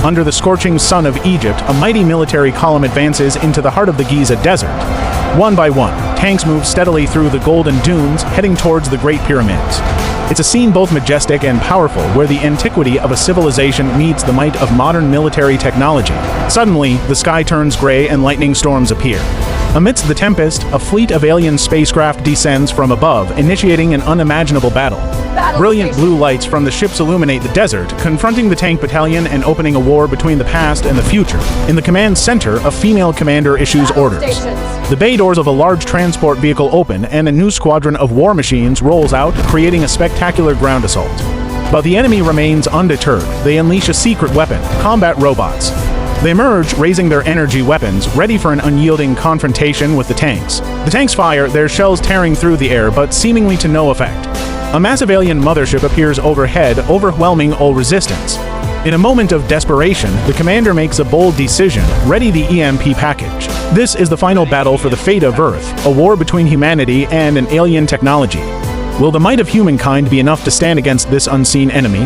Under the scorching sun of Egypt, a mighty military column advances into the heart of the Giza Desert. One by one, tanks move steadily through the golden dunes, heading towards the Great Pyramids. It's a scene both majestic and powerful, where the antiquity of a civilization meets the might of modern military technology. Suddenly, the sky turns gray and lightning storms appear. Amidst the tempest, a fleet of alien spacecraft descends from above, initiating an unimaginable battle. Brilliant blue lights from the ships illuminate the desert, confronting the tank battalion and opening a war between the past and the future. In the command center, a female commander issues orders. The bay doors of a large transport vehicle open, and a new squadron of war machines rolls out, creating a spectacular ground assault. But the enemy remains undeterred. They unleash a secret weapon: combat robots. They emerge, raising their energy weapons, ready for an unyielding confrontation with the tanks. The tanks fire, their shells tearing through the air, but seemingly to no effect. A massive alien mothership appears overhead, overwhelming all resistance. In a moment of desperation, the commander makes a bold decision: ready the EMP package. This is the final battle for the fate of Earth, a war between humanity and an alien technology. Will the might of humankind be enough to stand against this unseen enemy?